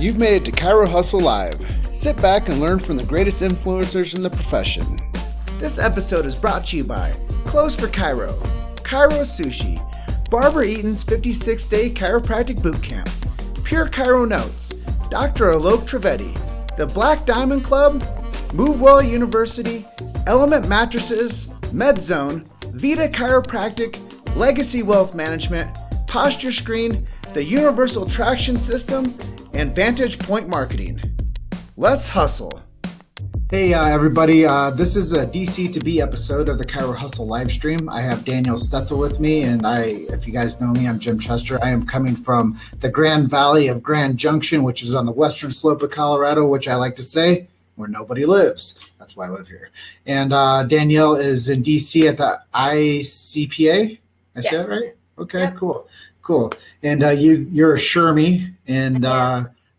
You've made it to Chiro Hustle Live. Sit back and learn from the greatest influencers in the profession. This episode is brought to you by Clothes for Chiro, Chiro Sushi, Barbara Eaton's 56-day chiropractic boot camp, Pure Chiro Notes, Dr. Alok Trivedi, the Black Diamond Club, MoveWell University, Element Mattresses, MedZone, Vita Chiropractic, Legacy Wealth Management, Posture Screen, the Universal Traction System, and Vantage Point Marketing. Let's hustle. Hey everybody, this is a DC to B episode of the Chiro Hustle live stream. I have Danielle Stetzel with me, and if you guys know me, I'm Jim Chester. I am coming from the Grand Valley of Grand Junction, which is on the western slope of Colorado, which I like to say, where nobody lives. That's why I live here. And Danielle is in DC at the ICPA. I say that right? Okay, yep. Cool. And you're a Shermie, and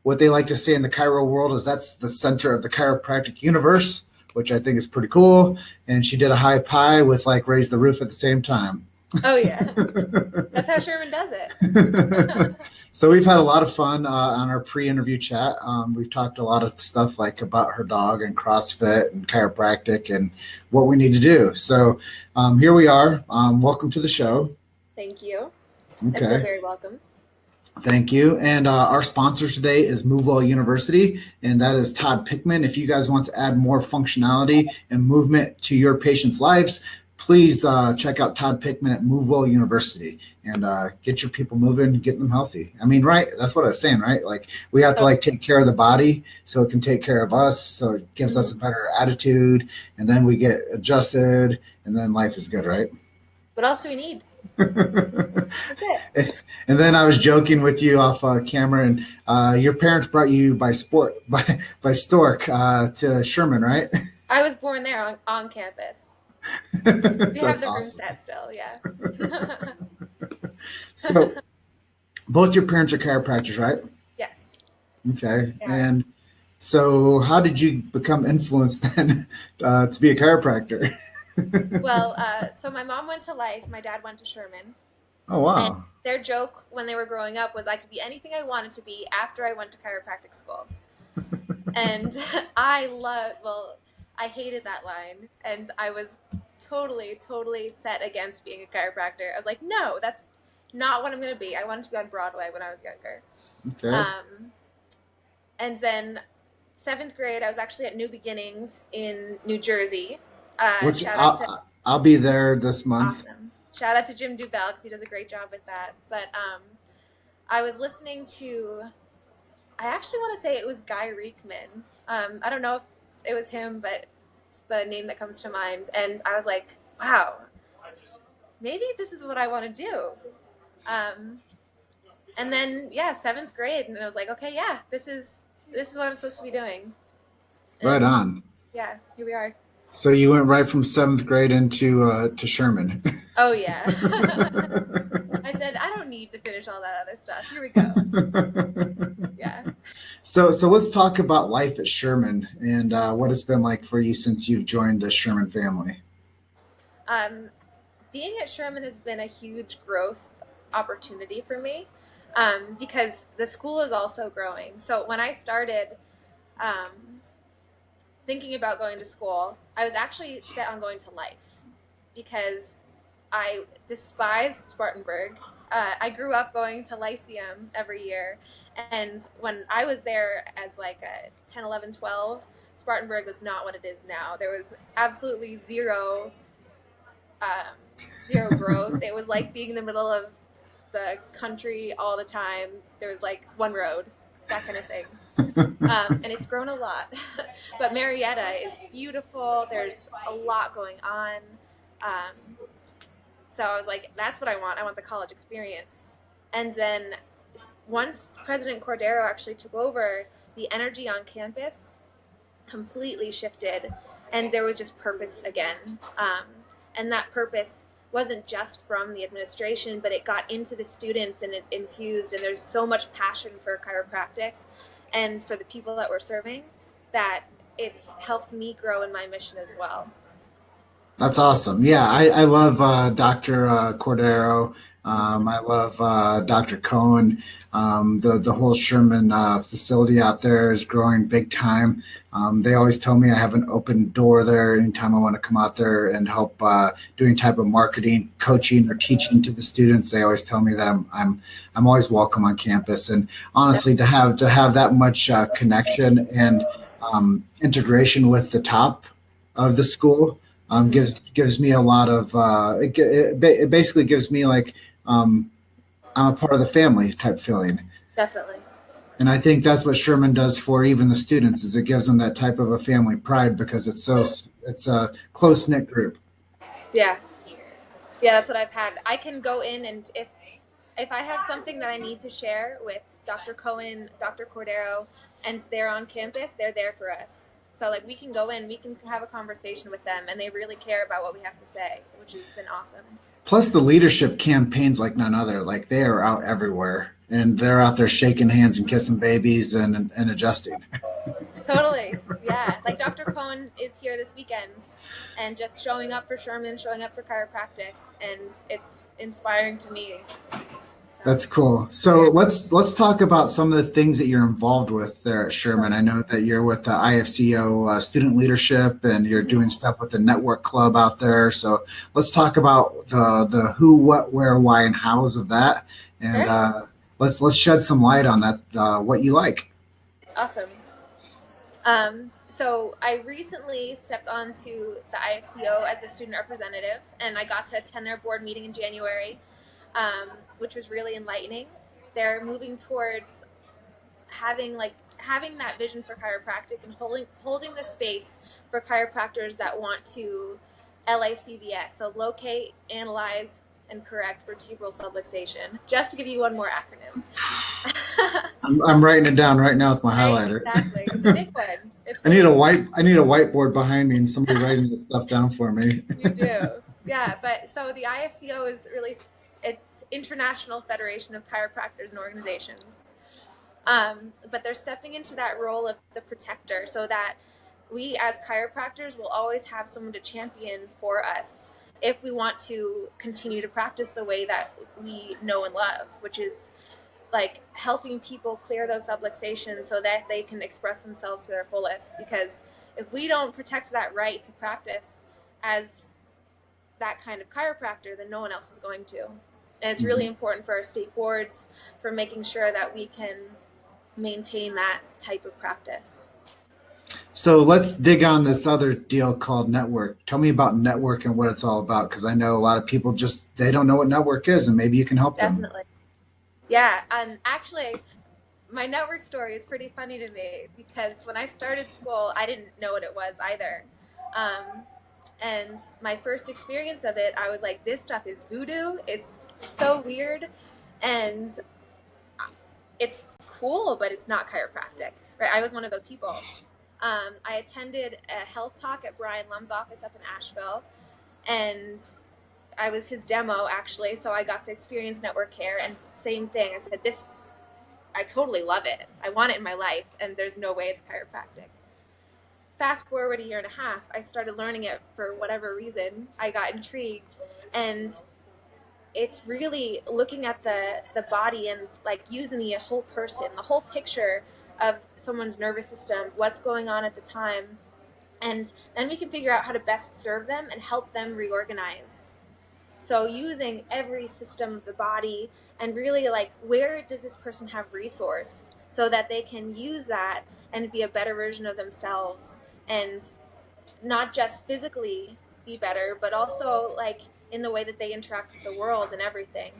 what they like to say in the Chiro world is that's the center of the chiropractic universe, which I think is pretty cool. And she did a high pie with raise the roof at the same time. Oh yeah, that's how Sherman does it. So we've had a lot of fun on our pre-interview chat. We've talked a lot of stuff about her dog and CrossFit and chiropractic and what we need to do. So here we are. Welcome to the show. Thank you. Okay. You're very welcome. Thank you. And our sponsor today is MoveWell University, and that is Todd Pickman. If you guys want to add more functionality and movement to your patients' lives, please check out Todd Pickman at MoveWell University and get your people moving, get them healthy. I mean, right? That's what I was saying, right? We have to take care of the body so it can take care of us, so it gives us a better attitude, and then we get adjusted, and then life is good, right? What else do we need? And then I was joking with you off camera, and your parents brought you by stork to Sherman, right? I was born there on campus. We have the room stat still, yeah. So both your parents are chiropractors, right? Yes. Okay. Yeah. And so how did you become influenced then to be a chiropractor? Well, so my mom went to Life, my dad went to Sherman. Oh, wow. And their joke when they were growing up was I could be anything I wanted to be after I went to chiropractic school. And I hated that line. And I was totally set against being a chiropractor. I was like, no, that's not what I'm going to be. I wanted to be on Broadway when I was younger. Okay. And then 7th grade, I was actually at New Beginnings in New Jersey. I'll be there this month. Awesome. Shout out to Jim Dubell because he does a great job with that. But I was listening to, I actually want to say it was Guy Reekman. I don't know if it was him, but it's the name that comes to mind. And I was like, wow, maybe this is what I want to do. And then 7th grade, and I was like, okay, yeah, this is what I'm supposed to be doing. Right on. Yeah, here we are. So you went right from 7th grade into to Sherman. Oh yeah. I said I don't need to finish all that other stuff. Here we go. Yeah. So let's talk about life at Sherman and what it's been like for you since you've joined the Sherman family. Being at Sherman has been a huge growth opportunity for me because the school is also growing. So when I started thinking about going to school, I was actually set on going to Life because I despised Spartanburg. I grew up going to Lyceum every year, and when I was there as a 10, 11, 12, Spartanburg was not what it is now. There was absolutely zero growth. It was like being in the middle of the country all the time. There was one road, that kind of thing. And it's grown a lot. But Marietta is beautiful. There's a lot going on. So I was like, that's what I want. I want the college experience. And then once President Cordero actually took over, the energy on campus completely shifted. And there was just purpose again. And that purpose wasn't just from the administration, but it got into the students and it infused. And there's so much passion for chiropractic and for the people that we're serving that it's helped me grow in my mission as well. That's awesome. Yeah, I love Dr. Cordero. Mhm. I love Dr. Cohen. The whole Sherman facility out there is growing big time. They always tell me I have an open door there anytime I want to come out there and help doing type of marketing, coaching, or teaching to the students. They always tell me that I'm always welcome on campus. And honestly, to have that much connection and integration with the top of the school Mhm. gives me a lot of it basically gives me like um, I'm a part of the family type feeling. Definitely. And I think that's what Sherman does for even the students is it gives them that type of a family pride because it's a close knit group. Yeah. Yeah, that's what I've had. I can go in, and if I have something that I need to share with Dr. Cohen, Dr. Cordero, and they're on campus, they're there for us. So like we can go in, we can have a conversation with them, and they really care about what we have to say, which has been awesome. Plus the leadership campaigns like none other. Like they are out everywhere and they're out there shaking hands and kissing babies and adjusting. Totally. Yeah. Like Dr. Cohen is here this weekend and just showing up for Sherman, showing up for chiropractic, and it's inspiring to me. So, That's cool. So let's talk about some of the things that you're involved with there at Sherman. sure. I know that you're with the IFCO student leadership, and you're Mhm. doing stuff with the network club out there. So let's talk about the who, what, where, why, and hows of that, and Sure. let's shed some light on that. What you like. Awesome. So I recently stepped onto the IFCO as a student representative, and I got to attend their board meeting in January, which was really enlightening. They're moving towards having that vision for chiropractic and holding the space for chiropractors that want to LICVS, so locate, analyze, and correct vertebral subluxation. Just to give you one more acronym. I'm writing it down right now with my Right, highlighter. exactly. It's a big one. It's really I need a whiteboard behind me and somebody writing this stuff down for me. you do. Yeah, but so the IFCO is really it's International Federation of Chiropractors and Organizations. But they're stepping into that role of the protector so that we as chiropractors will always have someone to champion for us if we want to continue to practice the way that we know and love, which is like helping people clear those subluxations so that they can express themselves to their fullest. Because if we don't protect that right to practice as that kind of chiropractor, then no one else is going to. And it's really important for our state boards for making sure that we can maintain that type of practice. So let's dig on this other deal called network. Tell me about network and what it's all about, because I know a lot of people just they don't know what network is, and maybe you can help them. Definitely. Yeah, and actually, my network story is pretty funny to me because when I started school, I didn't know what it was either. Um, and my first experience of it, I was like, this stuff is voodoo. It's so weird. And it's cool, but it's not chiropractic. Right? I was one of those people. I attended a health talk at Brian Lum's office up in Asheville, and I was his demo actually, so I got to experience network care. And same thing, I said, this, I totally love it. I want it in my life, and there's no way it's chiropractic. Fast forward a year and a half, I started learning it for whatever reason. I got intrigued, and it's really looking at the body and like using the whole person, the whole picture of someone's nervous system, what's going on at the time, and then we can figure out how to best serve them and help them reorganize. So using every system of the body and really like where does this person have resource so that they can use that and be a better version of themselves, and not just physically be better, but also like in the way that they interact with the world and everything.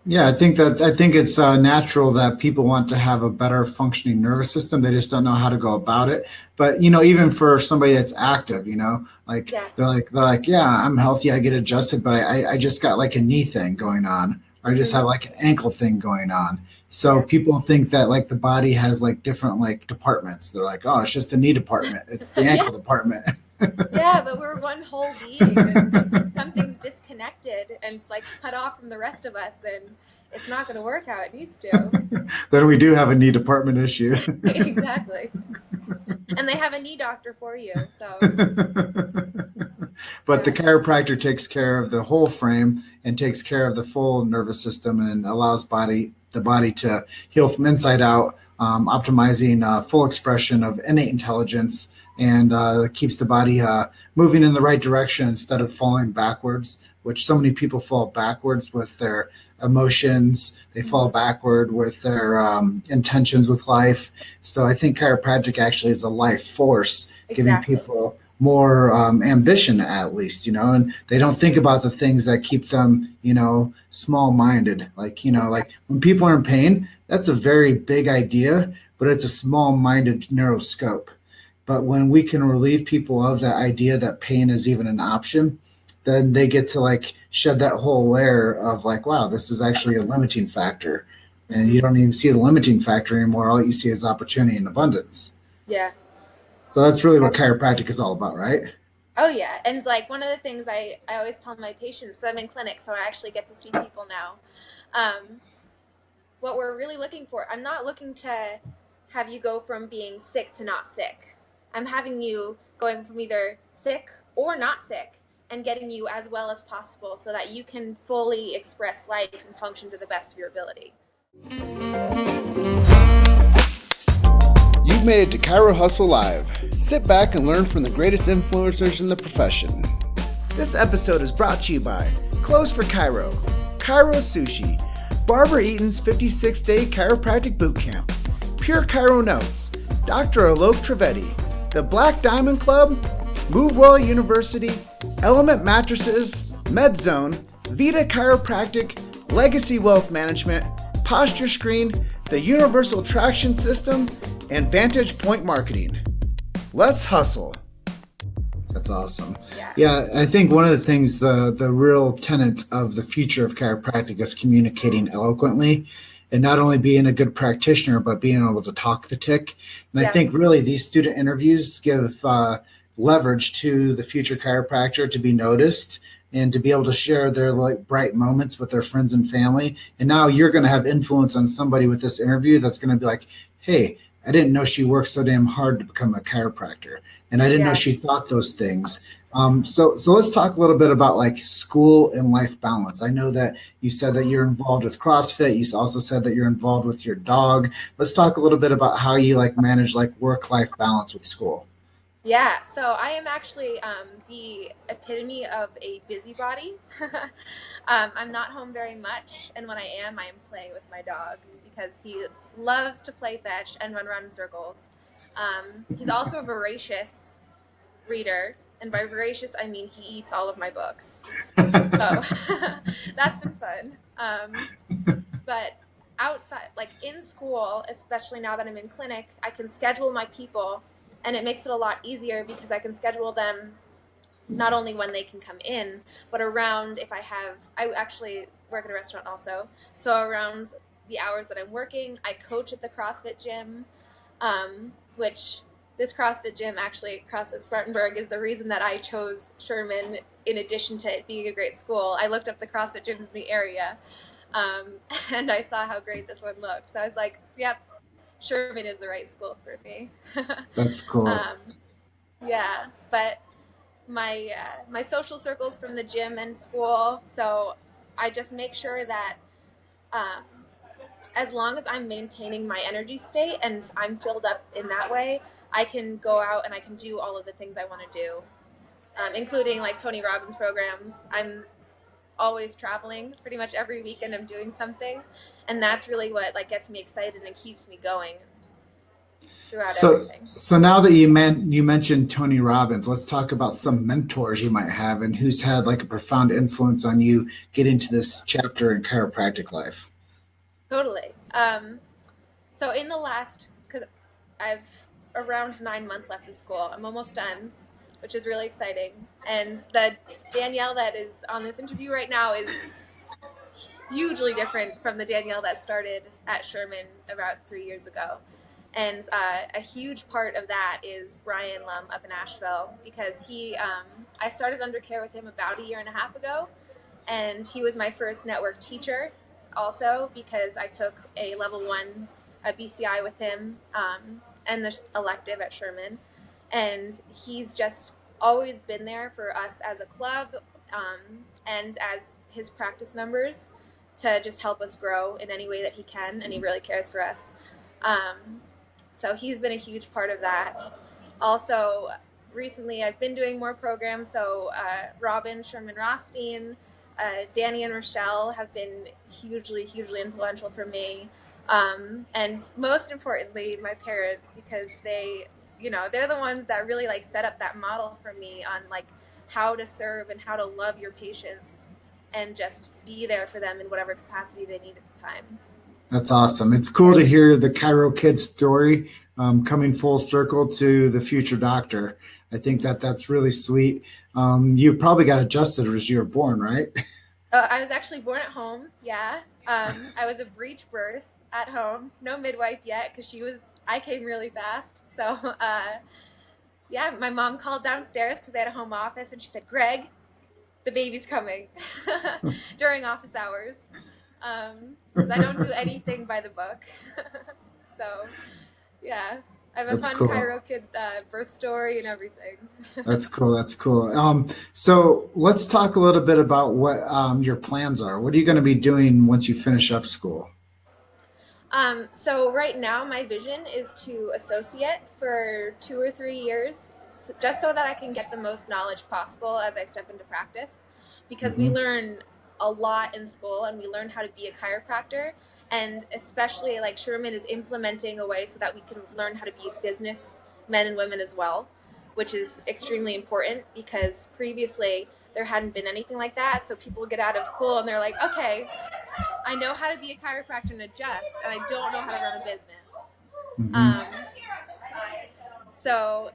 Yeah, I think it's natural that people want to have a better functioning nervous system. They just don't know how to go about it. But even for somebody that's active, like Yeah. they're like, yeah, I'm healthy, I get adjusted, but I just got like a knee thing going on, or I just have Mm-hmm. like an ankle thing going on. So Yeah. people think that like the body has like different like departments. They're like, oh, it's just the knee department, it's the Yeah. ankle department. Yeah, but we're one whole being, and if something's disconnected and it's like cut off from the rest of us, then it's not going to work how it needs to. Then we do have a knee department issue. Exactly. And they have a knee doctor for you. So But the Yeah. chiropractor takes care of the whole frame and takes care of the full nervous system and allows the body to heal from inside out, optimizing full expression of innate intelligence and keeps the body moving in the right direction instead of falling backwards, which so many people fall backwards with their emotions. They fall Mhm. backward with their intentions with life. So I think chiropractic actually is a life force, giving Exactly. people more ambition, at least, and they don't think about the things that keep them, small minded. Like, like Exactly. when people are in pain, that's a very big idea, but it's a small minded neuroscope. But when we can relieve people of that idea that pain is even an option, then they get to like shed that whole layer of like, wow, this is actually a limiting factor. And you Hmm. don't even see the limiting factor anymore. All you see is opportunity and abundance. Yeah. So that's really what chiropractic is all about, right? Oh yeah, and like one of the things I always tell my patients, because I'm in clinic, so I actually get to see people now. Um, what we're really looking for, I'm not looking to have you go from being sick to not sick. I'm having you going from either sick or not sick and getting you as well as possible so that you can fully express life and function to the best of your ability. You've made it to Chiro Hustle Live. Sit back and learn from the greatest influencers in the profession. This episode is brought to you by Clothes for Chiro, Chiro Sushi, Barbara Eaton's 56-day chiropractic boot camp, Pure Chiro Notes, Dr. Alok Trivedi, the Black Diamond Club, MoveWell University, Element Mattresses, MedZone, Vita Chiropractic, Legacy Wealth Management, Posture Screen, the Universal Traction System, and Vantage Point Marketing. Let's hustle. That's awesome. Yeah. Yeah, I think one of the things, the real tenet of the future of chiropractic is communicating eloquently and not only being a good practitioner, but being able to talk the tick. And I Yeah. think really these student interviews give leverage to the future chiropractor to be noticed and to be able to share their like bright moments with their friends and family. And now you're going to have influence on somebody with this interview that's going to be like, hey, I didn't know she worked so damn hard to become a chiropractor. And I didn't know Yeah. she thought those things. So let's talk a little bit about like school and life balance. I know that you said that you're involved with CrossFit. You also said that you're involved with your dog. Let's talk a little bit about how you like manage like work-life balance with school. Yeah, so I am actually the epitome of a busybody. I'm not home very much, and when I am playing with my dog because he loves to play fetch and run around in circles. He's also a voracious reader, and by voracious I mean he eats all of my books. So that's been fun. But outside, like in school, especially now that I'm in clinic, I can schedule my people, and it makes it a lot easier because I can schedule them not only when they can come in, but around if I actually work at a restaurant also. So around the hours that I'm working, I coach at the CrossFit gym, which this CrossFit gym, actually, CrossFit Spartanburg, is the reason that I chose Sherman in addition to it being a great school. I looked up the CrossFit gyms in the area, um, and I saw how great this one looked. So I was like, yep, Sherman is the right school for me. That's cool. um, yeah, but my social circles from the gym and school. So I just make sure that um, as long as I'm maintaining my energy state and I'm filled up in that way, I can go out and I can do all of the things I want to do, including like Tony Robbins programs. I'm always traveling pretty much every weekend. I'm doing something, and that's really what like gets me excited and keeps me going throughout So, everything. so now that you mentioned Tony Robbins, let's talk about some mentors you might have and who's had like a profound influence on you getting to this chapter in chiropractic life. Totally. So in the last, because I've around 9 months left of school, I'm almost done, which is really exciting. And the Danielle that is on this interview right now is hugely different from the Danielle that started at Sherman about 3 years ago. And a huge part of that is Brian Lum up in Asheville, because I started under care with him about a year and a half ago, and he was my first network teacher also because I took a level 1 BCI with him, and the elective at Sherman. And he's just always been there for us as a club, and as his practice members, to just help us grow in any way that he can, and he really cares for us. Um, so he's been a huge part of that. Also, recently I've been doing more programs. So Robin Sherman Rothstein, Danny and Rochelle have been hugely influential for me. And most importantly, my parents, because they're the ones that really like set up that model for me on like how to serve and how to love your patients and just be there for them in whatever capacity they need at the time. That's awesome. It's cool to hear the Cairo kid's story coming full circle to the future doctor. I think that that's really sweet. You probably got adjusted as you were born, right? I was actually born at home. Yeah. I was a breech birth at home. No midwife yet because I came really fast. So, yeah, my mom called downstairs because they had a home office and she said, Greg, the baby's coming during office hours. Because I don't do anything by the book. So, yeah, I have a That's fun cool. Cairo kid birth story and everything. That's cool. That's cool. So let's talk a little bit about what your plans are. What are you going to be doing once you finish up school? So right now my vision is to associate for 2 or 3 years, just so that I can get the most knowledge possible as I step into practice, because we Hmm. learn a lot in school and we learn how to be a chiropractor, and especially like Sherman is implementing a way so that we can learn how to be business men and women as well, which is extremely important because previously there hadn't been anything like that. So people get out of school and they're like, okay, I know how to be a chiropractor and adjust, and I don't know how to run a business. Hmm. Um, so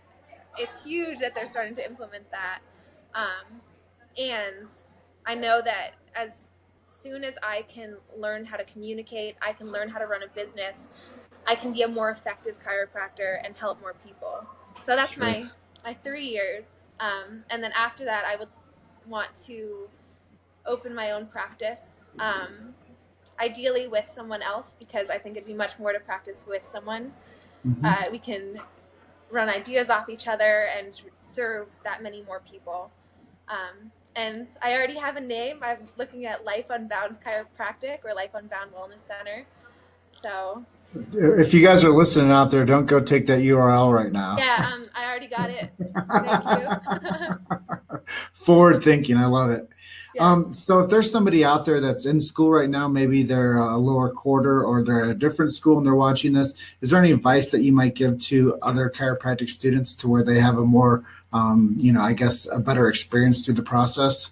it's huge that they're starting to implement that. And I know that as soon as I can learn how to communicate, I can learn how to run a business, I can be a more effective chiropractor and help more people. So that's Sure. my 3 years. And then after that, I would want to open my own practice. Ideally with someone else, because I think it'd be much more to practice with someone. Hmm. We can run ideas off each other and serve that many more people. And I already have a name. I'm looking at Life Unbound Chiropractic or Life Unbound Wellness Center. So If you guys are listening out there, don't go take that URL right now. yeah, I already got it. Thank you. Forward thinking. I love it. Yes. So if there's somebody out there that's in school right now, maybe they're a lower quarter or they're at a different school and they're watching this, is there any advice that you might give to other chiropractic students to where they have a more, I guess a better experience through the process?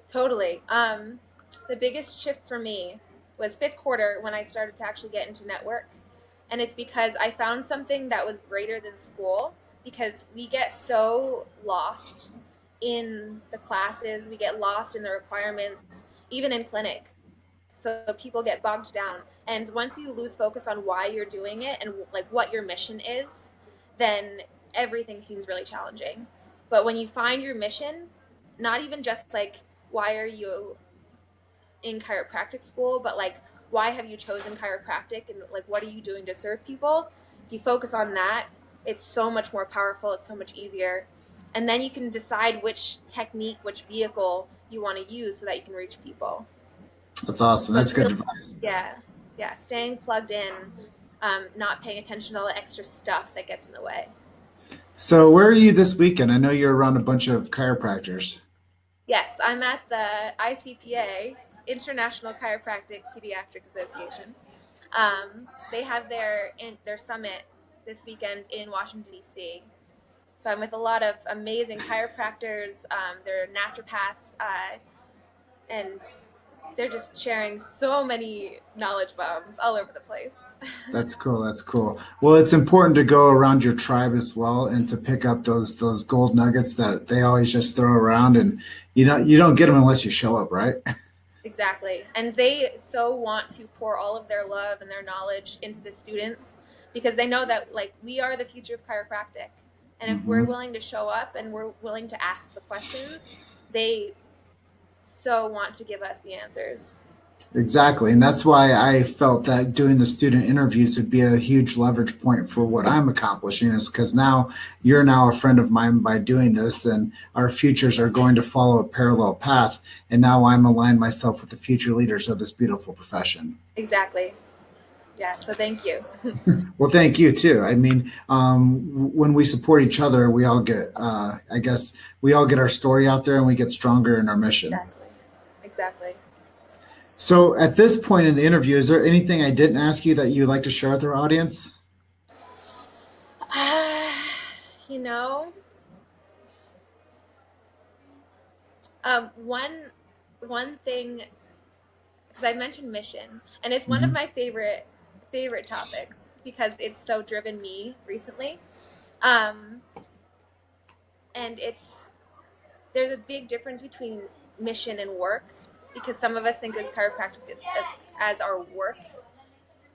Totally. The biggest shift for me was fifth quarter when I started to actually get into network. And it's because I found something that was greater than school, because we get so lost in the classes, we get lost in the requirements, even in clinic. So people get bogged down. And once you lose focus on why you're doing it and like what your mission is, then everything seems really challenging. But when you find your mission, not even just like why are you in chiropractic school, but like why have you chosen chiropractic and like what are you doing to serve people? If you focus on that, it's so much more powerful, it's so much easier. And then you can decide which technique, which vehicle you want to use so that you can reach people. That's awesome. So That's it's good really, advice. yeah, yeah, staying plugged in, not paying attention to all the extra stuff that gets in the way. So where are you this weekend? I know you're around a bunch of chiropractors. Yes, I'm at the ICPA, International Chiropractic Pediatric Association. They have their summit this weekend in Washington D.C. So I'm with a lot of amazing chiropractors. They're naturopaths, and they're just sharing so many knowledge bombs all over the place. That's cool. That's cool. Well, it's important to go around your tribe as well and to pick up those gold nuggets that they always just throw around, and you don't get them unless you show up, right? Exactly. And they so want to pour all of their love and their knowledge into the students because they know that like we are the future of chiropractic. And if we're Hmm. willing to show up and we're willing to ask the questions, they so want to give us the answers. Exactly. And that's why I felt that doing the student interviews would be a huge leverage point for what I'm accomplishing, is because now you're now a friend of mine by doing this, and our futures are going to follow a parallel path. And now I'm aligned myself with the future leaders of this beautiful profession. Exactly. Yeah. So thank you. Well, thank you too. I mean, when we support each other, we all get, I guess, we all get our story out there and we get stronger in our mission. Exactly. Exactly. So at this point in the interview, is there anything I didn't ask you that you'd like to share with our audience? You know, one thing, because I mentioned mission, and it's one of my favorite topics because it's so driven me recently, and there's a big difference between mission and work, because some of us think of chiropractic as our work,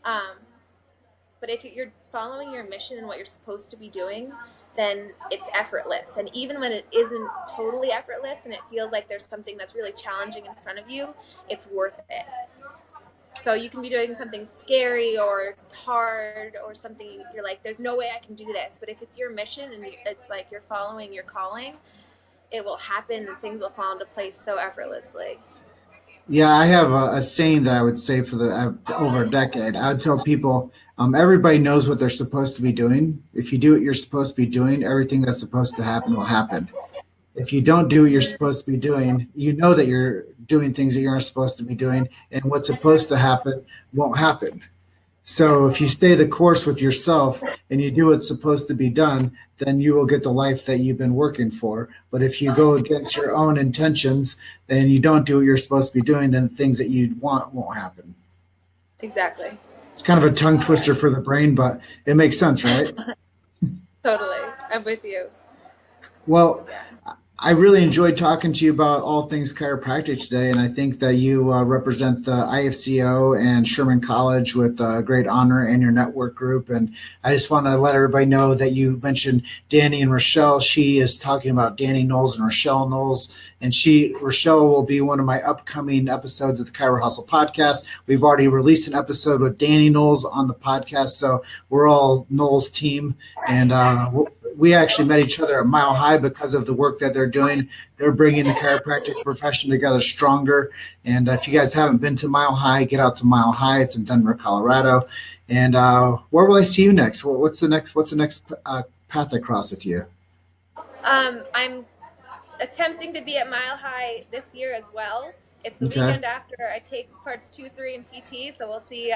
but if you're following your mission and what you're supposed to be doing, then it's effortless. And even when it isn't totally effortless and it feels like there's something that's really challenging in front of you, it's worth it. So you can be doing something scary or hard or something you're like, there's no way I can do this. But if it's your mission and it's like you're following your calling, it will happen and things will fall into place so effortlessly. Yeah, I have a saying that I would say for the over a decade. I would tell people, everybody knows what they're supposed to be doing. If you do what you're supposed to be doing, everything that's supposed to happen will happen. If you don't do what you're supposed to be doing, you know that you're doing things that you aren't supposed to be doing, and what's supposed to happen won't happen. So if you stay the course with yourself and you do what's supposed to be done, then you will get the life that you've been working for. But if you go against your own intentions and you don't do what you're supposed to be doing, then things that you want won't happen. Exactly. It's kind of a tongue twister for the brain, but it makes sense, right? Totally. I'm with you. Well, I really enjoyed talking to you about all things chiropractic today, and I think that you represent the IFCO and Sherman College with great honor and your network group. And I just want to let everybody know that you mentioned Danny and Rochelle. She is talking about Danny Knowles and Rochelle Knowles, and Rochelle will be one of my upcoming episodes of the Chiro Hustle podcast. We've already released an episode with Danny Knowles on the podcast, so we're all Knowles team, and we actually met each other at Mile High because of the work that they're doing. They're bringing the chiropractic profession together stronger. And if you guys haven't been to Mile High, get out to Mile High. It's in Denver, Colorado. And where will I see you next? What's the next path I cross with you? I'm attempting to be at Mile High this year as well. It's the weekend after I take parts 2, 3 in PT, so we'll see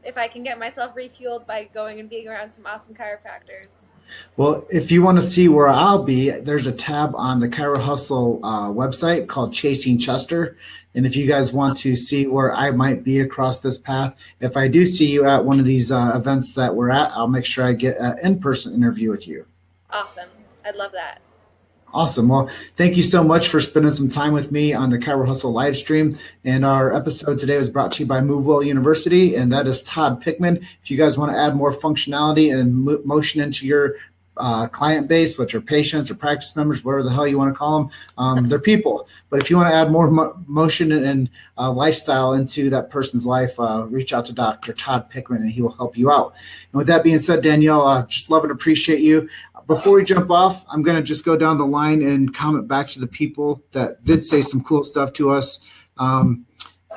if I can get myself refueled by going and being around some awesome chiropractors. Well, if you want to see where I'll be, there's a tab on the Chiro Hustle website called Chasing Chester. And if you guys want to see where I might be across this path, if I do see you at one of these events that we're at, I'll make sure I get an in-person interview with you. Awesome. I'd love that. Awesome. Well, thank you so much for spending some time with me on the Chiro Hustle live stream. And our episode today was brought to you by MoveWell University, and that is Todd Pickman. If you guys want to add more functionality and motion into your client base, which are patients or practice members, whatever the hell you want to call them, they're people. But if you want to add more motion and lifestyle into that person's life, reach out to Dr. Todd Pickman, and he will help you out. And with that being said, Danielle, just love and appreciate you. Before we jump off, I'm going to just go down the line and comment back to the people that did say some cool stuff to us.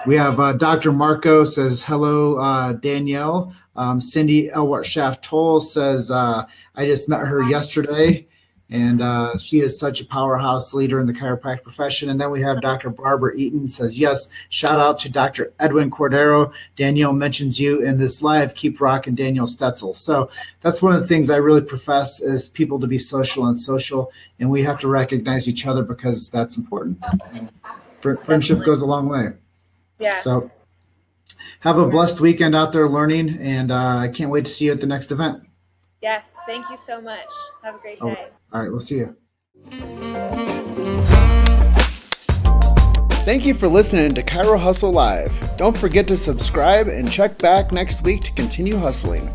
We have Dr. Marco says, hello, Danielle. Cindy Elwart-Shaft-Toll says, I just met her yesterday, and she is such a powerhouse leader in the chiropractic profession. And then we have Dr. Barbara Eaton says, yes, shout out to Dr. Edwin Cordero. Danielle mentions you in this live. Keep rocking, Danielle Stetzel. So that's one of the things I really profess is people to be social, and we have to recognize each other because that's important. Friendship goes a long way. Yeah. So have a blessed weekend out there learning, and I can't wait to see you at the next event. Yes, thank you so much. Have a great day. All right, we'll see you. Thank you for listening to Chiro Hustle Live. Don't forget to subscribe and check back next week to continue hustling.